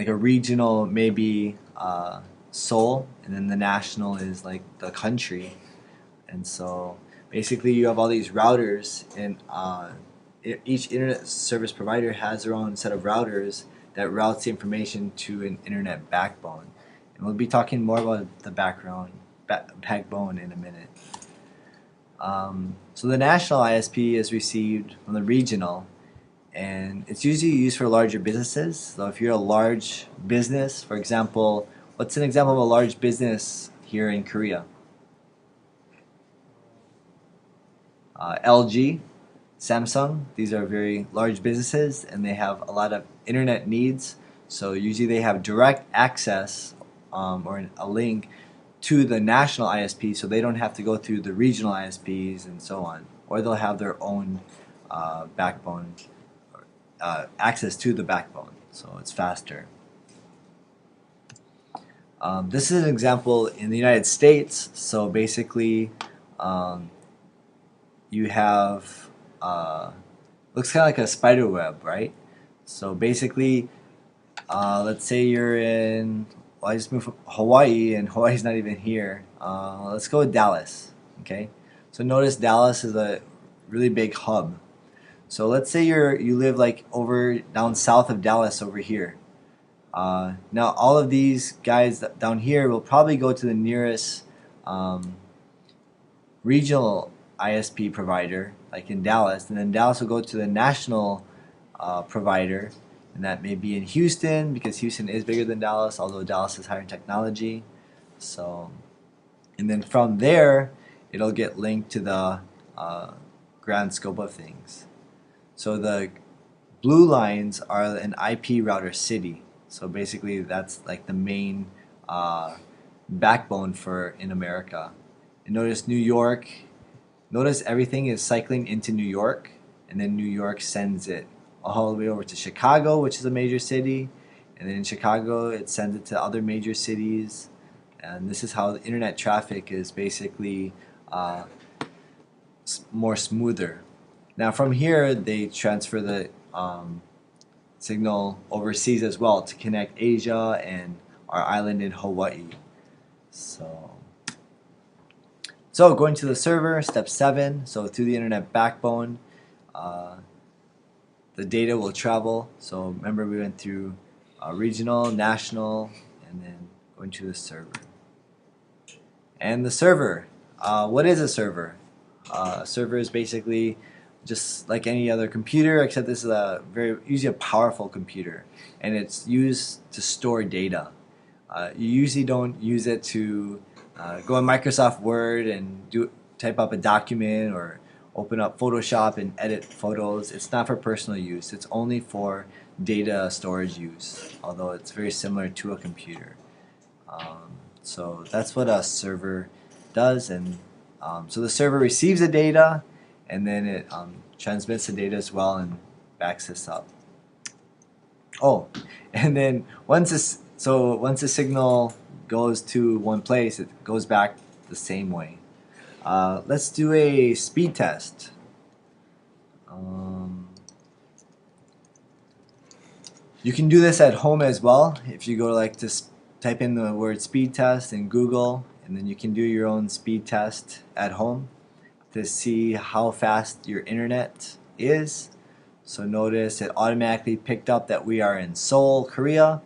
like a regional maybe Seoul, and then the national is like the country. And so basically you have all these routers, and each internet service provider has their own set of routers that routes the information to an internet backbone. And we'll be talking more about the backbone in a minute. So the national ISP is received from the regional, and it's usually used for larger businesses. So if you're a large business, for example, what's an example of a large business here in Korea? LG, Samsung, these are very large businesses and they have a lot of internet needs. So usually they have direct access or a link to the national ISP, so they don't have to go through the regional ISPs and so on. Or they'll have their own backbone, access to the backbone, so it's faster. This is an example in the United States. So basically, you have looks kind of like a spider web, right? So basically, let's say you're in, well, I just moved from Hawaii, and Hawaii's not even here. Let's go with Dallas, okay? So notice Dallas is a really big hub. So let's say you live like over down south of Dallas over here. Now all of these guys down here will probably go to the nearest regional ISP provider, like in Dallas, and then Dallas will go to the national provider, and that may be in Houston, because Houston is bigger than Dallas, although Dallas is higher in technology. So, and then from there, it'll get linked to the grand scope of things. So the blue lines are an IP router city. So basically, that's like the main backbone for in America. And notice New York. Notice everything is cycling into New York, and then New York sends it all the way over to Chicago, which is a major city, and then in Chicago it sends it to other major cities, and this is how the internet traffic is basically more smoother. Now from here they transfer the signal overseas as well to connect Asia and our island in Hawaii. So going to the server, step 7. So through the internet backbone, the data will travel. So remember we went through regional, national, and then going to the server. And the server, what is a server? A server is basically just like any other computer, except this is usually a powerful computer, and it's used to store data. You usually don't use it to go on Microsoft Word and type up a document or open up Photoshop and edit photos. It's not for personal use. It's only for data storage use, although it's very similar to a computer. So that's what a server does, and so the server receives the data, and then it transmits the data as well and backs this up. Oh, and then once the signal goes to one place, it goes back the same way. Let's do a speed test. You can do this at home as well. If you go to like type in the word speed test in Google, and then you can do your own speed test at home to see how fast your internet is. So notice it automatically picked up that we are in Seoul, Korea.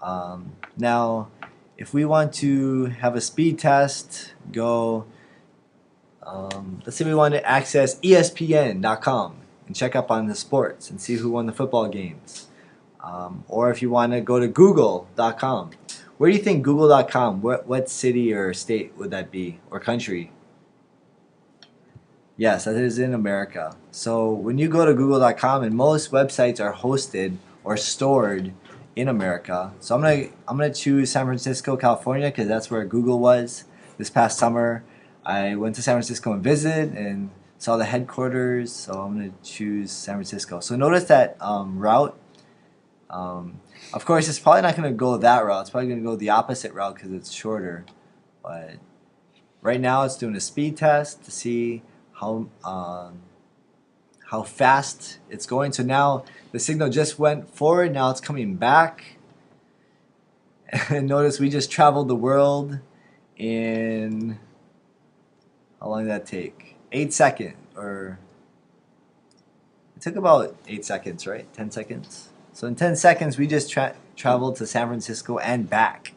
Now if we want to have a speed test, let's say we want to access ESPN.com and check up on the sports and see who won the football games. Or if you want to go to Google.com. Where do you think Google.com, what city or state would that be, or country? Yes, that is in America. So when you go to Google.com, and most websites are hosted or stored in America. So I'm gonna choose San Francisco, California, because that's where Google was this past summer. I went to San Francisco and visited and saw the headquarters. So I'm gonna choose San Francisco. So notice that route. Of course, it's probably not gonna go that route. It's probably gonna go the opposite route because it's shorter. But right now, it's doing a speed test to see how fast it's going. So now the signal just went forward, now it's coming back. And notice we just traveled the world in, how long did that take? 8 seconds, or it took about 8 seconds, right? 10 seconds. So in 10 seconds, we just traveled to San Francisco and back.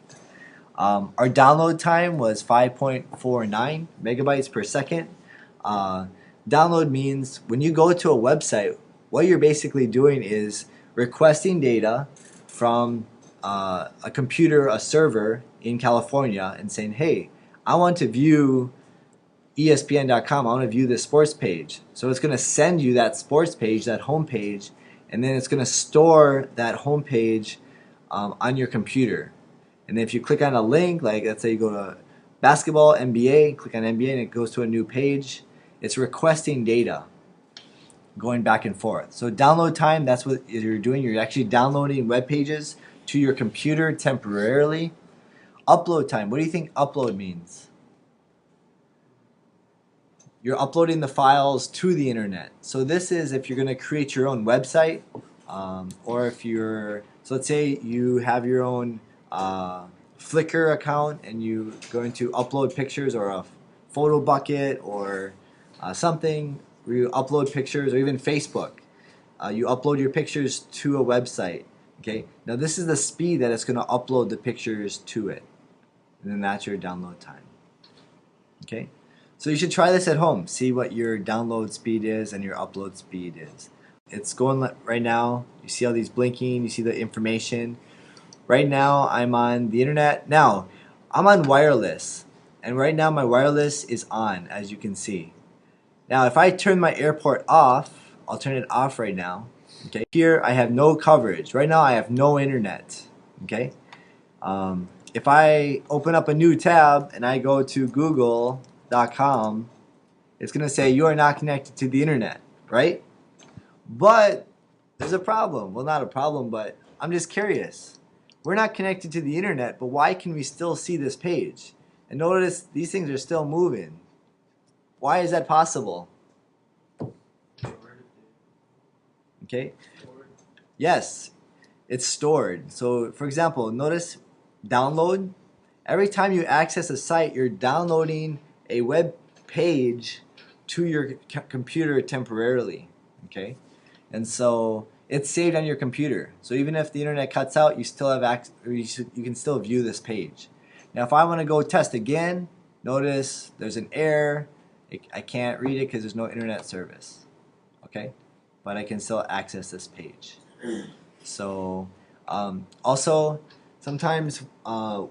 Our download time was 5.49 megabytes per second. Download means when you go to a website, what you're basically doing is requesting data from a computer, a server in California, and saying, hey, I want to view ESPN.com, I want to view this sports page. So it's going to send you that sports page, that home page, and then it's going to store that home page on your computer. And if you click on a link, like let's say you go to basketball, NBA, click on NBA and it goes to a new page, it's requesting data going back and forth. So download time, that's what you're doing. You're actually downloading web pages to your computer temporarily. Upload time, what do you think upload means? You're uploading the files to the internet. So this is if you're going to create your own website, or if you're, so let's say you have your own Flickr account and you're going to upload pictures, or a photo bucket, or something where you upload pictures, or even Facebook. You upload your pictures to a website. Okay. Now this is the speed that it's going to upload the pictures to it, and then that's your download time. Okay. So you should try this at home. See what your download speed is and your upload speed is. It's going right now. You see all these blinking. You see the information. Right now I'm on the internet. Now I'm on wireless, and right now my wireless is on, as you can see. Now if I turn my airport off, I'll turn it off right now. Okay. Here I have no coverage. Right now I have no internet. Okay. If I open up a new tab and I go to Google.com, it's going to say you are not connected to the internet, right? But there's a problem. Well, not a problem, but I'm just curious. We're not connected to the internet, but why can we still see this page? And notice these things are still moving. Why is that possible? Okay. Yes, it's stored. So for example, notice download. Every time you access a site, you're downloading a web page to your computer temporarily. Okay. And so it's saved on your computer. So even if the internet cuts out, you still have access, or you can still view this page. Now if I want to go test again, notice there's an error. I can't read it because there's no internet service. Okay. But I can still access this page. So also sometimes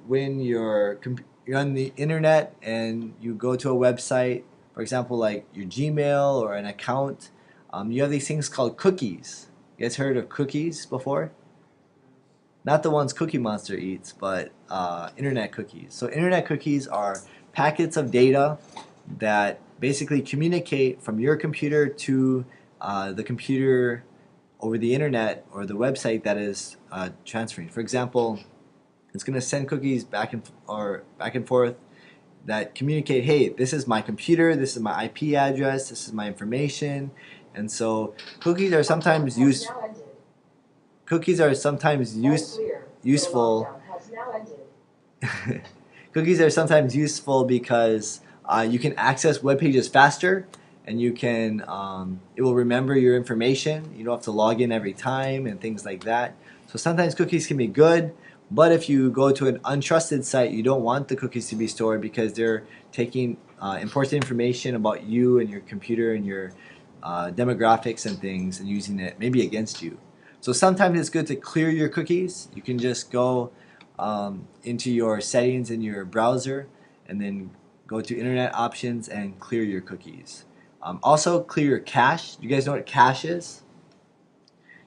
when you're on the internet and you go to a website, for example like your Gmail or an account, you have these things called cookies. You guys heard of cookies before? Not the ones Cookie Monster eats, but internet cookies. So internet cookies are packets of data that basically communicate from your computer to the computer over the internet, or the website that is transferring. For example, it's going to send cookies back and forth that communicate, hey, this is my computer, this is my IP address, this is my information. And so cookies are sometimes used. Cookies are sometimes useful. Cookies are sometimes useful because you can access web pages faster, and you can it will remember your information. You don't have to log in every time and things like that. So sometimes cookies can be good, but if you go to an untrusted site, you don't want the cookies to be stored because they're taking important information about you and your computer and your demographics and things, and using it maybe against you. So sometimes it's good to clear your cookies. You can just go into your settings in your browser and then go to internet options and clear your cookies. Also clear your cache. You guys know what cache is?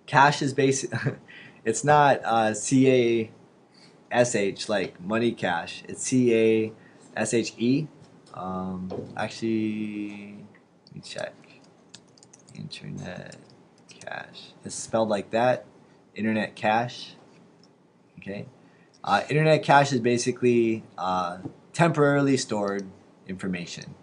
Cache is basic. It's not C-A-S-H like money cache. It's C-A-S-H-E. Actually, let me check. Internet cache. It's spelled like that. Internet cache. Okay. Internet cache is basically temporarily stored information.